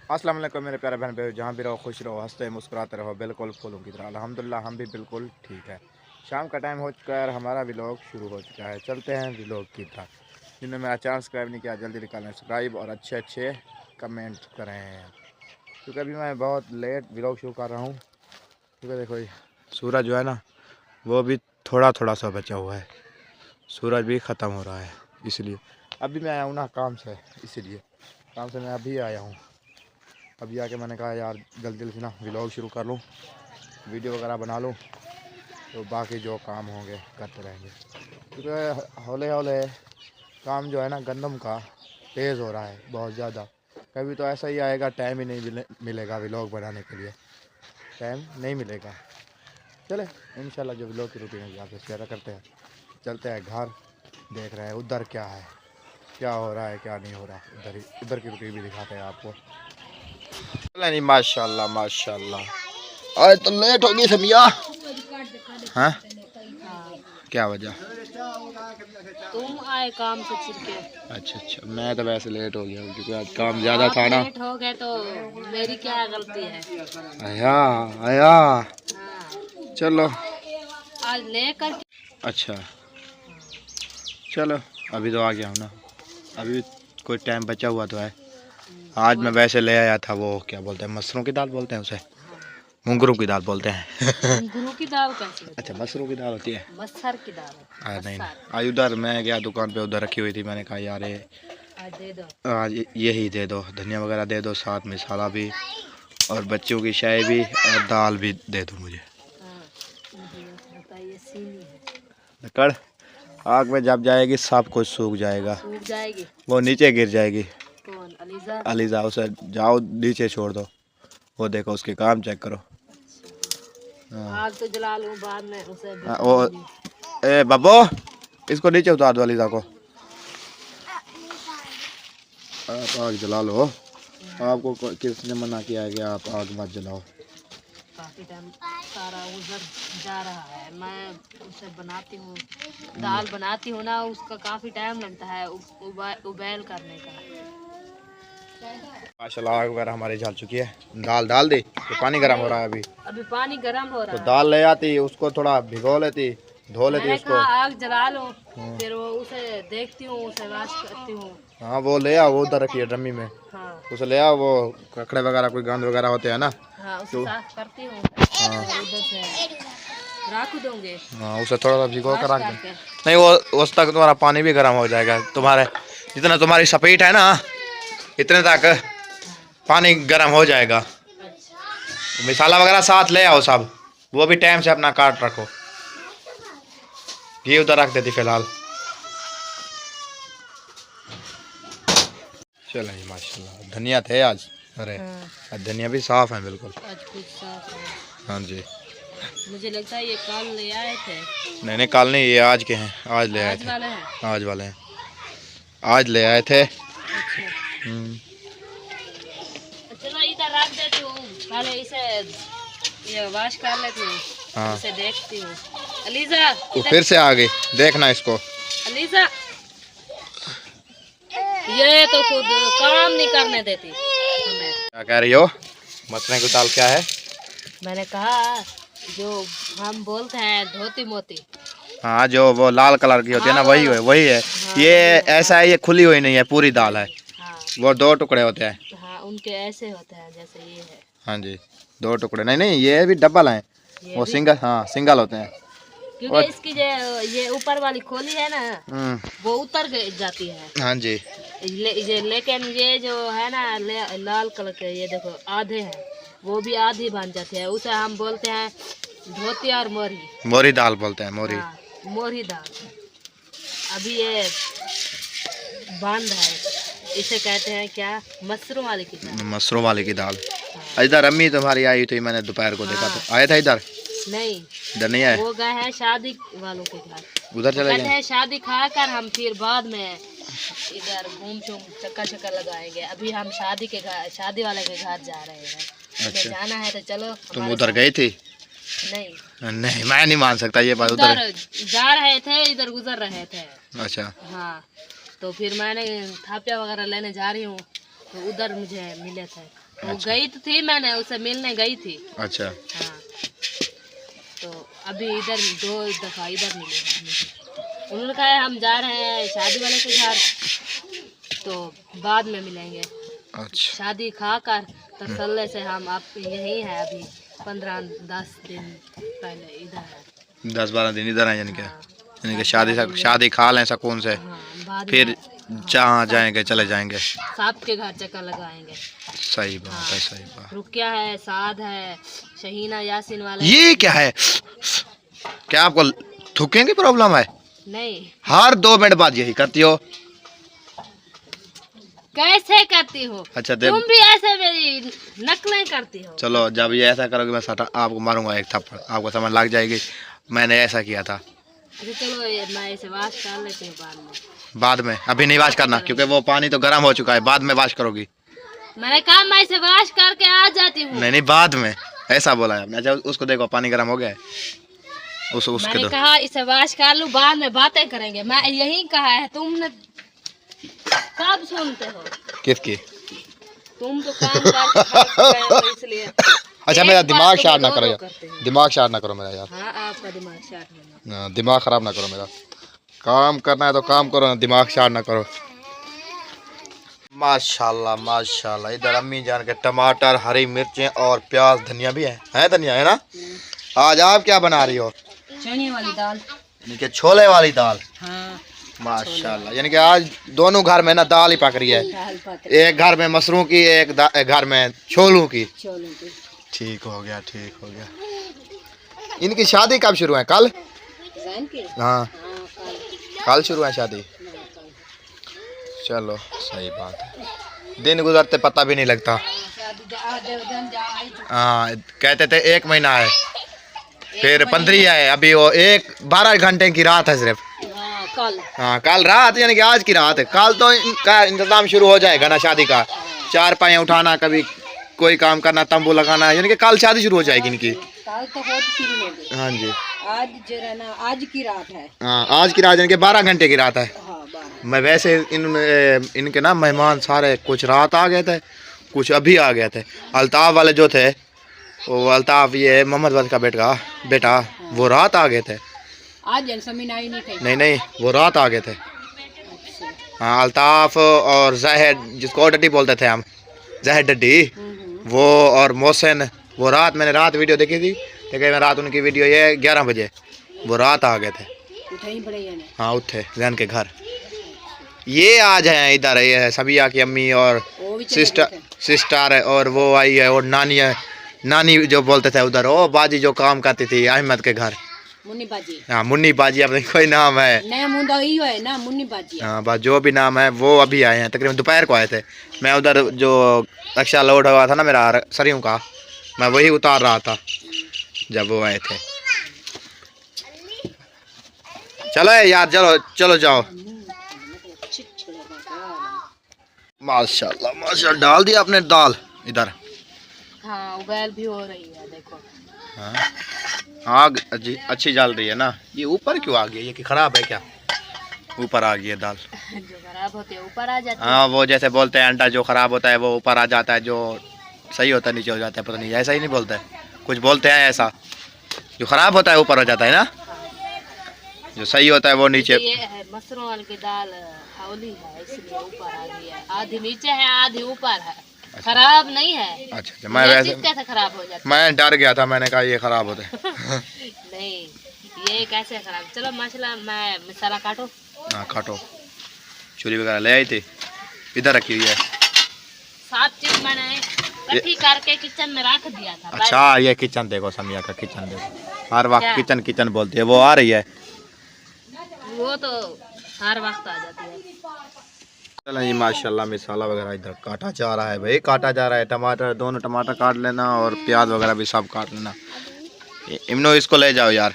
अस्सलाम वालेकुम मेरे प्यारे बहन भाई, जहाँ भी रहो खुश रहो, हंसते मुस्कुराते रहो, बिल्कुल फूलों की तरह। अल्हम्दुलिल्लाह हम भी बिल्कुल ठीक है। शाम का टाइम हो चुका है और हमारा व्लॉग शुरू हो चुका है। चलते हैं व्लॉग की तरफ। जिन्होंने मेरा चैनल सब्सक्राइब नहीं किया जल्दी निकालें सब्सक्राइब और अच्छे अच्छे कमेंट करें, क्योंकि अभी मैं बहुत लेट व्लॉग शुरू कर रहा हूँ। क्योंकि देखो ये सूरज जो है ना, वो भी थोड़ा थोड़ा सा बचा हुआ है, सूरज भी ख़त्म हो रहा है। इसलिए अभी मैं आया हूँ ना काम से, इसीलिए काम से मैं अभी आया हूँ। अभी आके मैंने कहा यार जल्दी जल्दी से ना व्लॉग शुरू कर लूँ, वीडियो वगैरह बना लूँ, तो बाकी जो काम होंगे करते रहेंगे। क्योंकि हौले हौले काम जो है ना गंदम का तेज़ हो रहा है बहुत ज़्यादा। कभी तो ऐसा ही आएगा टाइम ही नहीं मिलेगा व्लॉग बनाने के लिए, टाइम नहीं मिलेगा। चले इंशाल्लाह जो व्लॉग की रूटीन है आपसे शेयर करते हैं। चलते हैं घर, देख रहे हैं उधर क्या है, क्या हो रहा है क्या नहीं हो रहा, उधर की रूटीन भी दिखाते हैं आपको। नहीं माशाल्लाह माशाल्लाह। आज तो लेट होगी समिया। हाँ क्या वजह? तुम आए काम से फिर के। अच्छा अच्छा, मैं तो वैसे लेट हो गया क्योंकि आज काम ज़्यादा था ना। लेट हो गए तो मेरी क्या गलती है? आया आया हाँ, चलो। आज लेकर अच्छा चलो, अभी तो आ गया हूँ ना, अभी कोई टाइम बचा हुआ तो है। आज मैं वैसे ले आया था वो क्या बोलते हैं, मसरों की दाल बोलते हैं उसे, मुंगरों की दाल बोलते हैं। गुरु की दाल कैसी होती अच्छा मसरूम की दाल होती है। है? मसर की दाल है। नहीं मसर। आज उधर मैं गया दुकान पे, उधर रखी हुई थी, मैंने कहा यार ये आज दे दो। आज यही दे दो, धनिया वगैरह दे दो, साथ में मसाला भी और बच्चों की चाय भी और दाल भी दे दो मुझे। हाँ, बताइए सीनी है। कड़ आग में जब जाएगी सब कुछ सूख जाएगा, सूख जाएगी। वो नीचे गिर जाएगी। कौन? अलीजा। अलीजा उसे जाओ नीचे छोड़ दो, वो देखो उसके काम चेक करो। हाँ। आग तो जला लूं बाद में उसे वो बताऊंगी। ए बब्बो, इसको नीचे उतार दो अलीजा को। आप आग जला लो, आपको किसने मना किया है कि आप आग मत जलाओ? काफी टाइम सारा उधर जा रहा है, मैं उसे बनाती हूँ, दाल बनाती हूँ ना, उसका काफी टाइम लगता है उबाल करने का। माशाल्लाह आग वगैरह हमारी जल चुकी है, दाल डाल दी तो पानी गर्म हो रहा है। अभी अभी पानी गर्म हो तो रहा है। दाल ले आती, उसको थोड़ा भिगो लेती, धो लेती मैंने उसको। कहा आग जला लो, फिर वो उसे देखती हूँ, उसे वॉश करती हूँ। हाँ वो ले आओ, वो उधर रखी है ड्रमी में, हाँ उसे ले आओ। वो ककड़े वगैरह कोई गंद वगैरह होते हैं ना, हाँ, उसे तो साफ करती हूँ। हाँ और उधर से रख दूंगे हाँ उसे थोड़ा सा भिगो कर वॉश रख दे। करके। नहीं वो उस तक तुम्हारा पानी भी गर्म हो जाएगा, तुम्हारे जितना तुम्हारी सपेट है ना इतने तक पानी गर्म हो जाएगा। मसाला वगैरह साथ ले आओ सब, वो भी टाइम से अपना काट रखो। घी उधर रख देती फिलहाल। चलो जी माशाल्लाह, धनिया थे आज। अरे हाँ, आज धनिया भी साफ है बिल्कुल। आज कुछ साफ है। हाँ जी। मुझे लगता है ये कल ले आए थे। नहीं नहीं कल नहीं, ये आज के हैं, आज ले आए आज थे। वाले हैं। आज वाले हैं, आज ले आए थे। अच्छा, हम्म। चलो इधर रख देती हूँ, पहले इसे ये वॉश कर लेती हूँ। हाँ इसे देखती हूँ। अलीजा वो फिर से आ गई, देखना इसको। अलीजा, ये तो खुद काम नहीं करने देती हमें। क्या कह रही हो? मसरे की दाल क्या है? मैंने कहा जो हम बोलते हैं धोती मोती। हाँ जो वो लाल कलर की होती है ना, हाँ, वही है वही है। हाँ, ये वही है। ऐसा है, ये खुली हुई नहीं है, पूरी दाल है। हाँ वो दो टुकड़े होते हैं। हाँ, उनके ऐसे होते हैं जैसे ये है। हाँ जी, दो टुकड़े नहीं नहीं, ये भी डबल हैं। ये वो भी, सिंगल, हाँ सिंगल होते हैं। क्योंकि और इसकी जो ये ऊपर वाली खोली है ना, वो उतर जाती है। हाँ जी। लेकिन ये जो है ना लाल कलर के, ये देखो आधे हैं, वो भी आधी बन जाती है। उसे हम बोलते हैं धोती और मोरी। मोरी दाल बोलते हैं, मोरी। हाँ, मोरी दाल। अभी ये बंद है, इसे कहते हैं क्या, मशरूम वाली की दाल। मशरूम वाले की दाल। हाँ। इधर अम्मी तुम्हारी आई थी, मैंने दोपहर को देखा था, आया था इधर? नहीं, इधर नहीं आए, वो गए हैं शादी वालों के घर। उधर चले कहते गए। हैं शादी खाकर हम फिर बाद में इधर घूम चूम चक्कर चक्कर लगाएंगे। अभी हम शादी वाले के घर जा रहे हैं। अच्छा। जाना है तो चलो। तुम उधर गई थी? नहीं नहीं मैं नहीं मान सकता ये बात। उधर उधर जा रहे थे, इधर गुजर रहे थे। अच्छा। हाँ, तो फिर मैंने थापिया वगैरह लेने जा रही हूँ, तो उधर मुझे मिले थे। वो गई तो थी, मैंने उसे मिलने गई थी। अच्छा। हाँ, तो अभी इधर 2 दफा इधर मिले मुझे। उन्होंने कहा हम जा रहे हैं शादी वाले के घर, तो बाद में मिलेंगे। अच्छा। शादी खा कर तसल्ले से हम आप यहीं हैं अभी 15-10 दिन पहले इधर है। 10-12 दिन इधर आए यानी कि? हाँ, यानी कि शादी खा लें सुकून से, हाँ, बाद फिर में जहाँ जाएंगे चले जाएंगे। साहब के घर चक्कर लगाएंगे। सही बात है, सही बात। रुकिया है, साद है, शहीना यासीन वाले। ये क्या है? क्या आपको थूकने की प्रॉब्लम है? नहीं, हर 2 मिनट बाद यही करती हो। कैसे करती हो? अच्छा तुम भी ऐसे मेरी नकलें करती हो। चलो, जब ये ऐसा करोगे मैं सटा आपको मारूंगा एक थप्पड़, आपको समझ लग जाएगी मैंने ऐसा किया था। अच्छा चलो, मैं इसे वाश कर लेती हूँ बाद में। बाद में? अभी नहीं वाश करना, क्योंकि वो पानी तो गर्म हो चुका है, बाद में वाश करोगी। मैंने कहा मैं इसे वाश करके आ जाती हूँ। नहीं, बाद में, ऐसा बोला है आपने। अच्छा, उसको देखो पानी गर्म हो गया है, उसके मैंने दो। कहा इसे वाश कर लूँ, बाद में बातें करेंगे। मैं यही कहा है, तुमने कब सुनते हो? किसकी? तुम तो काम करते हो इसलिए। अच्छा, मेरा दिमाग शार्प ना करो यार, यार, दिमाग शार्प ना करो मेरा यार। हाँ, आपका दिमाग शार्प है। दिमाग खराब ना करो मेरा। काम करना है तो काम करो ना, दिमाग शार्प ना करो। माशाल्लाह माशाल्लाह, इधर अम्मी जान के टमाटर, हरी मिर्चें और प्याज, धनिया भी है धनिया है ना। आज आप क्या बना रही हो? चने वाली दाल, यानी कि छोले वाली दाल। हाँ, माशाल्लाह, यानी कि आज दोनों घर में ना दाल ही पक रही है। दाल पक एक घर में मसरूम की, एक घर में छोलों की। छोलों की। ठीक हो गया, ठीक हो गया। इनकी शादी कब शुरू है? कल? जैन की? हाँ, कल शुरू है शादी। कल। चलो, सही बात है। दिन गुजरते पता भी नहीं लगता। हाँ, कहते थे 1 महीना है, फिर 15 है, अभी वो 12 घंटे की रात है सिर्फ। कल। हाँ, कल रात, यानी कि आज की रात है। कल तो इनका इंतजाम शुरू हो जाएगा ना शादी का। 4 पाए उठाना, कभी कोई काम करना, तंबू लगाना, यानी कि कल शादी शुरू हो जाएगी इनकी। कल तो बहुत शुरू हो गई। हाँ जी, आज जो ना आज की रात है। हाँ, आज की रात, यानी कि 12 घंटे की रात है। हाँ, 12। मैं वैसे इनके ना मेहमान सारे कुछ रात आ गए थे, कुछ अभी आ गए थे। अल्ताफ़ वाले जो थे, वो अल्ताफ़, ये मोहम्मद वद का बेटा, वो रात आ गए थे। आज जलसमीन आई नहीं थी। नहीं, वो रात आ गए थे। हाँ, अल्ताफ़ और जहर, जिसको डड्डी बोलते थे हम, जहर डड्डी, वो और मोहसिन, वो रात, मैंने रात वीडियो देखी थी, देखी मैं रात उनकी वीडियो, ये 11 बजे वो रात आ गए थे। हाँ, उठे जैन के घर। ये आज हैं इधर, ये है सबिया की अम्मी और सिस्टर है, और वो आई है, और नानी जो बोलते थे उधर, वो बाजी जो काम करती थी अहमद के घर, मुन्नी बाजी। हाँ, मुन्नी बाजी, अपने कोई नाम है ना, मुन्नी बाजी। हाँ, बस जो भी नाम है, वो अभी आए हैं, तकरीबन दोपहर को आए थे। मैं उधर जो रक्षा लोड हुआ था ना मेरा सरियों का, मैं वही उतार रहा था जब वो आए थे। चलो यार, चलो जाओ। माशाल्लाह माशाल्लाह, डाल दिया आपने दाल इधर। हाँ, उबाल भी हो रही है, देखो। हाँ, आग अच्छी जल रही है ना। ये ऊपर क्यों आ गई? ये कि खराब है क्या? ऊपर आ गई है दाल। जो खराब होती है ऊपर आ जाती है। हाँ, वो जैसे बोलते हैं अंडा जो खराब होता है वो ऊपर आ जाता है, जो सही होता है नीचे हो जाता है, पता नहीं, ऐसा ही नहीं बोलते, कुछ बोलते हैं ऐसा, जो खराब होता है ऊपर हो जाता है ना, जो सही होता है वो नीचे। ये है मसरूम वाली की दाल, हौली है, इसलिए ऊपर आ गई है। आधी नीचे है, आधी ऊपर है। खराब नहीं है। अच्छा, मैं वैसे कैसे खराब हो जाता? मैं डर गया था, मैंने कहा ये खराब होते नहीं, ये कैसे खराब? चलो मसाला, मैं मसाला काटो। हाँ, काटो। चूड़ी वगैरह ले आई थी, इधर रखी हुई है। 7 चीज मैंने इकट्ठी करके किचन में रख दिया था। अच्छा, ये किचन देखो, समिया का किचन देखो, हर वक्त किचन बोलती है। वो आ रही है, वो तो हर वक्त आ जाती है। चलो जी, माशाल्लाह मसाला वगैरह इधर काटा जा रहा है भाई, काटा जा रहा है। टमाटर, दोनों टमाटर काट लेना, और प्याज वगैरह भी सब काट लेना। इमनो, इसको ले जाओ यार,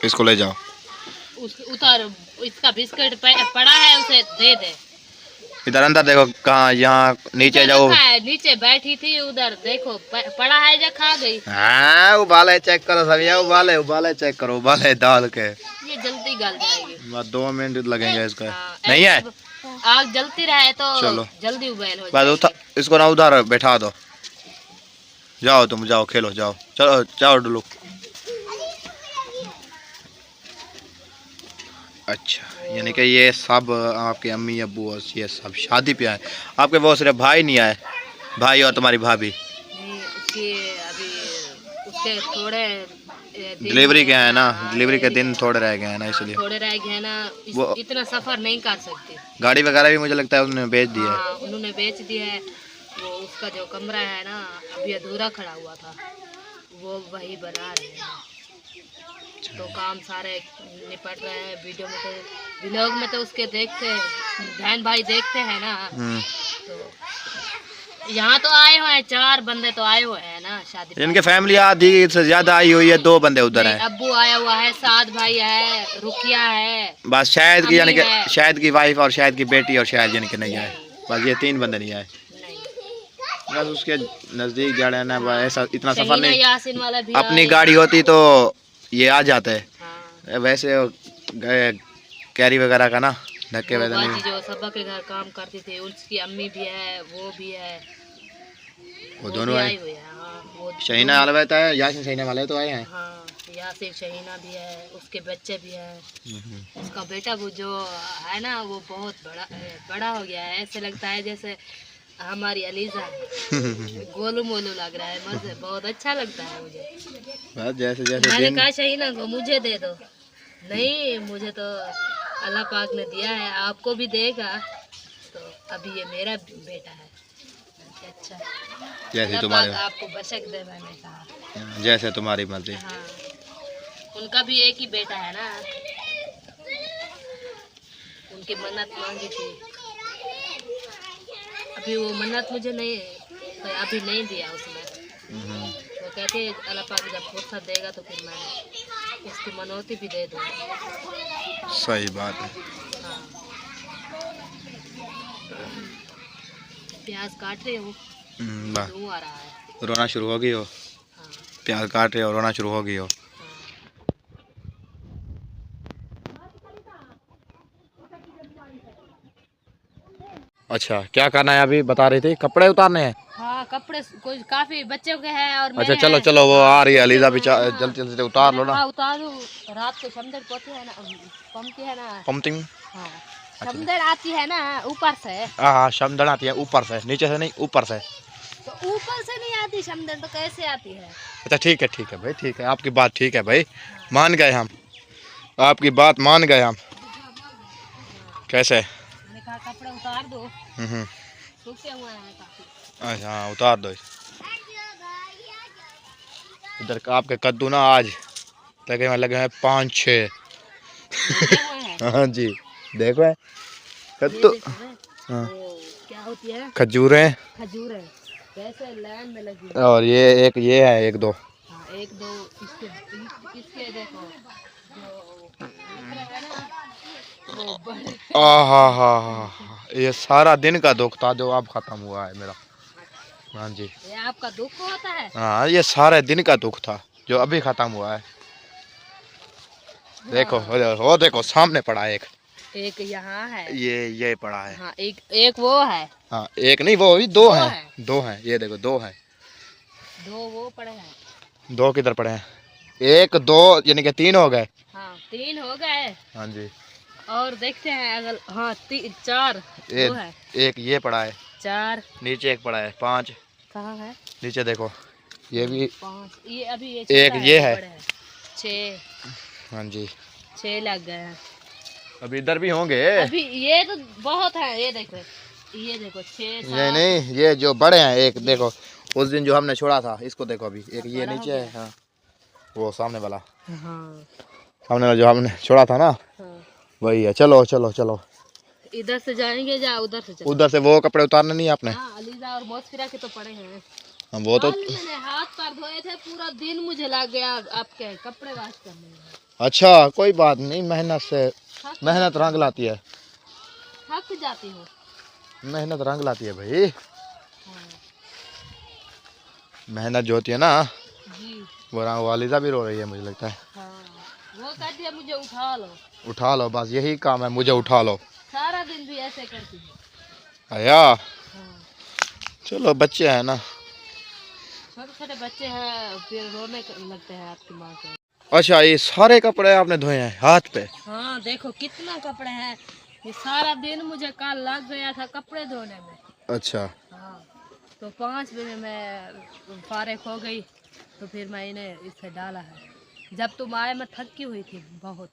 इसको ले जाओ। उतार, इसका बिस्किट पड़ा है, उसे दे दे। इधर अंदर देखो, कहाँ, यहाँ नीचे जाओ। नीचे बैठी थी उधर, देखो पड़ा है, जो खा गई। हाँ, उबाले चेक करो सभी, उबाले चेक करो, उबाले दाल के। ये जल्दी गल जाएगी। 2 मिनट लगेंगे इसका। नहीं है, आग जलती रहे तो चलो। जल्दी उबैल हो बस जाएगी। इसको ना उधर बैठा दो, जाओ तुम जाओ खेलो, जाओ चलो जाओ डुलू। अच्छा, यानी कि ये सब आपके अम्मी अब्बू और ये सब शादी पे आए, आपके वो सिर्फ भाई नहीं आए, भाई और तुम्हारी भाभी नहीं, उसके अभी उसके थोड़े दिन डिलीवरी के हैं ना, हाँ, डिलीवरी के डिलीवरी दिन थोड़े रह गए हैं ना, हाँ, इसलिए थोड़े रह गए हैं ना, वो इतना सफर नहीं कर सकते। गाड़ी वगैरह भी मुझे लगता है उन्होंने बेच दी है। हाँ, उन्होंने बेच दी है। वो उसका जो कमरा है ना अभी अधूरा खड़ा हुआ था, वो वही बना रहे हैं। तो काम सारे निपट रहे हैं। वीडियो में तो व्लॉग में तो उसके देखते बहन भाई देखते हैं ना। तो यहाँ तो आए हुए हैं 4 बंदे तो आए हुए हैं ना शादी पे। इनके फैमिली आधी से ज्यादा आई हुई है, 2 बंदे उधर नहीं, हैं। अब्बू आया हुआ है, साद भाई है, रुकिया है, बस शायद की यानी अम्मी कि है। शायद की वाइफ और शायद की बेटी और शायद यानी कि नहीं आए, बस ये 3 बंदे नहीं आए। नहीं, बस उसके नजदीक जा रहे हैं ना, बस ऐसा इतना सफर शहीना नहीं। यासिन वाला भी अपनी आया। गाड़ी होती तो ये आ जाते हैं, हाँ, वैसे गए कैरी वगैरह का ना धक्के वो वैसे बाजी नहीं। जो सबा के घर काम करती थी उसकी अम्मी भी है, वो भी है, वो भी दोनों आए। आई हुई है। हाँ, वो शहीना वाला तो है, यासिन शहीना वाले तो आए हैं। हाँ, यासिर शहीना भी है, उसके बच्चे भी हैं। उसका बेटा वो जो है ना वो बहुत बड़ा हो गया है, ऐसे लगता है जैसे हमारी अलीजा गोलू मोलू लग रहा है। मजे बहुत अच्छा लगता है मुझे। बस जैसे जैसे मैंने दिन कहा शहीना को मुझे दे दो, नहीं मुझे तो अल्लाह पाक ने दिया है, आपको भी देगा, तो अभी ये मेरा बेटा है। अच्छा, जैसे अल्लाह तुम्हारे पाक आपको बशक दे, मैंने कहा। जैसे तुम्हारी मर्जी। हाँ, उनका भी एक ही बेटा है ना, उनकी मन्नत मांगी थी। अभी वो मन्नत मुझे नहीं तो अभी नहीं दिया उसने। वो कहते अल्लाह पाक जब फुर्सत देगा तो फिर मैं उसकी मनौती भी दे दूँगा। सही बात है। हाँ, प्याज काट रहे हो, बस धुआं आ रहा है। रोना शुरू हो गई हो, हाँ, प्याज काट रहे हो, रोना शुरू हो गई हो। अच्छा, क्या करना है अभी बता रही थी, कपड़े उतारने हैं। हाँ, कपड़े कुछ काफी बच्चों के हैं और अच्छा मेरे चलो हैं। चलो, वो आ रही है अलीजा भी, हाँ, जल्दी जल्दी से उतार लो ना। हाँ, उतारू। रात को समंदर पहुंची है ना, पमती है ना। पंपिंग। हाँ, समंदर आती है ना ऊपर से। हाँ, शमदन आती है ऊपर से, नीचे से नहीं ऊपर से। तो ऊपर से नहीं आती समंदर तो कैसे आती है? अच्छा ठीक है भाई, ठीक है, आपकी बात ठीक है भाई, मान गए हम, आपकी बात मान गए हम। कैसे? मैंने कहा कपड़े उतार दो, सूखे हुए हैं काफी। अच्छा हाँ, उतार दो। इधर का आपके कद्दू ना आज लगे हैं 5-6। सूखे हुए हैं। हाँ जी, देखो है कद्दू। ये देखो है, हाँ, वो क्या होती है? खजूरें। खजूर है, कैसे लाइन में लगी। और ये है 1-2। हाँ, 1-2 इसके देखो जो दूसरे है ना वो बड़े। आहा, ये सारा दिन का दुख था जो अब खत्म हुआ है मेरा। हाँ जी, ये आपका दुख होता है। हाँ, ये सारे दिन का दुख था जो अभी खत्म हुआ है। देखो वो देखो सामने पड़ा है एक यहाँ है, ये पड़ा है। हाँ, एक वो है। हाँ, एक नहीं, वो भी 2 है। हैं, 2 हैं, ये देखो 2 हैं। 2 वो पड़े हैं। 2 किधर पड़े हैं? 1 2 यानी कि 3 हो गए। हाँ, 3 हो गए। हाँ जी, और देखते हैं अगर हाँ 4 वो है। एक ये पड़ा है, 4 नीचे एक पड़ा है, 5 कहाँ है? नीचे देखो, ये भी 5 ये अभी ये एक छोटा ये है। बड़े हैं। 6 हाँ जी, 6 लग गए हैं। अभी इधर भी होंगे। अभी ये तो बहुत है, ये देखो 6 ये 7। नहीं, ये जो बड़े हैं, एक देखो उस दिन जो हमने छोड़ा था, इसको देखो अभी, एक ये बड़ा हो नीचे है। गया। हाँ, वो सामने वाला, हाँ, सामने वाला जो हमने छोड़ा था ना, हाँ, वही है। चलो चलो चलो, इधर से जाएंगे या उधर से चलो? उधर से वो कपड़े उतारने नहीं आपने? हाँ, अलीजा और मोस्फिरा के तो पड़े हैं। हाँ, वो तो कल मैंने हाथ पैर धोए थे, पूरा दिन मुझे लग गया आपके कपड़े वॉश करने में। अच्छा, कोई बात नहीं, मेहनत से थक मेहनत रंग लाती है, थक जाती हूँ। मेहनत रंग लाती है भाई। हाँ, मेहनत जो होती है ना, जी वो वालिदा भी रो रही है मुझे लगता है। हाँ, वो कहती है मुझे उठा लो। उठा लो, बस यही काम है, मुझे उठा लो। सारा सारा दिन भी ऐसे करती है। आया हाँ। चलो बच्चे हैं ना, छोटे छोटे बच्चे हैं, फिर रोने लगते हैं आपकी माँ के। अच्छा ये सारे कपड़े आपने धोए हैं हाथ पे? हाँ देखो कितना कपड़े हैं, ये सारा दिन मुझे कल लग गया था कपड़े धोने में। अच्छा हाँ तो 5 बजे मैं फारिग हो गई, तो फिर मैंने इसे डाला है। जब तुम आए मैं थकी हुई थी बहुत।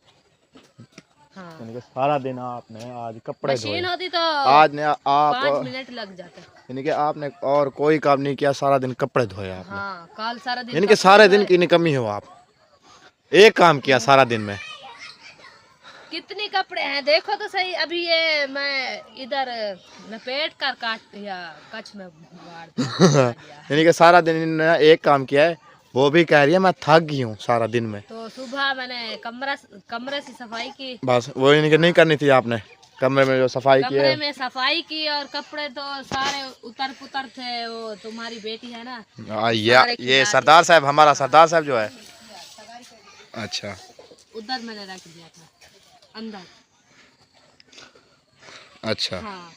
हाँ यानी कि सारा दिन आपने आज कपड़े धोए, मशीन होती तो आज ने आप 5 मिनट लग जाते। यानी कि आपने और कोई काम नहीं किया, सारा दिन कपड़े धोए आपने। हाँ कल सारा दिन यानी कि कपड़े सारे दिन धोए। की निकम्मी हो आप, एक काम किया सारा दिन में। कितने कपड़े हैं देखो तो सही। अभी ये मैं इधर लपेट कर काट या कच्छ में गाड़ दिया। यानी कि सारा दिन इन्होंने एक काम किया है, वो भी कह रही है मैं थक गई हूँ सारा दिन में। तो सुबह मैंने कमरे से सफाई की। बस वो यानी कि नहीं करनी थी आपने, कमरे में जो सफाई की कमरे है। में सफाई की और कपड़े तो सारे उतर पुतर थे। वो तुम्हारी बेटी है ना, ये सरदार साहब, हमारा सरदार साहब जो है। अच्छा उधर मैंने रख दिया था अंदर। अच्छा हाँ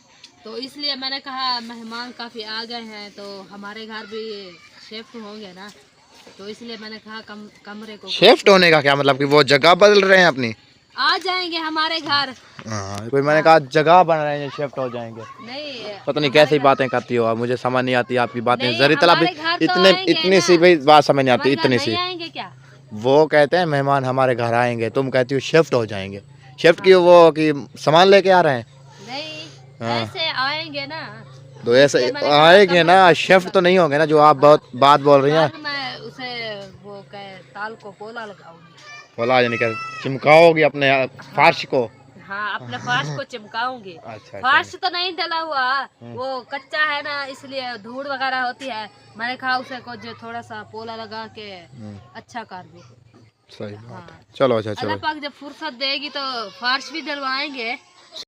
तो इसलिए मैंने कहा मेहमान काफ़ी आ गए हैं तो हमारे घर भी शिफ्ट होंगे ना, तो इसलिए मैंने कहा कमरे को शिफ्ट होने का क्या मतलब कि वो जगह बदल रहे हैं अपनी? आ जाएंगे हमारे घर। हाँ कोई मैंने कहा जगह बन रहे हैं शिफ्ट हो जाएंगे। नहीं पता नहीं कैसी बातें करती हो आप, मुझे समझ नहीं आती आपकी बातें। नहीं, जरी तला भी हमारे घर तो इतने आएंगे इतनी ना। सी भी बात समझ नहीं आती, हमारे घर इतनी नहीं सी। आएंगे क्या? वो कहते हैं मेहमान हमारे घर आएंगे, तुम कहती हो शिफ्ट हो जाएंगे। शिफ्ट की वो कि सामान लेके आ रहे हैं? नहीं हाँ। ऐसे आएंगे ना, तो ऐसे इसलिए मैंने कहा आएंगे ना, शिफ्ट तो नहीं होंगे ना जो आप बहुत बात बोल रही हैं। कल मैं उसे वो कहे ताल को पोला लगाऊंगी। बोला यानी कि चिमकाओगी अपने फर्श को? हाँ अपने फर्श को चिमकाऊंगी। अच्छा फर्श तो नहीं डला हुआ, वो कच्चा है ना, इसलिए धूड़ वगैरह होती है। मैंने कहा उसे कुछ थोड़ा सा पोला लगा के अच्छा कर दूं। सही बात हाँ। है। चलो अच्छा अल्लाह चलो। पाक जब फुर्सत देगी तो फर्श भी डलवाएंगे।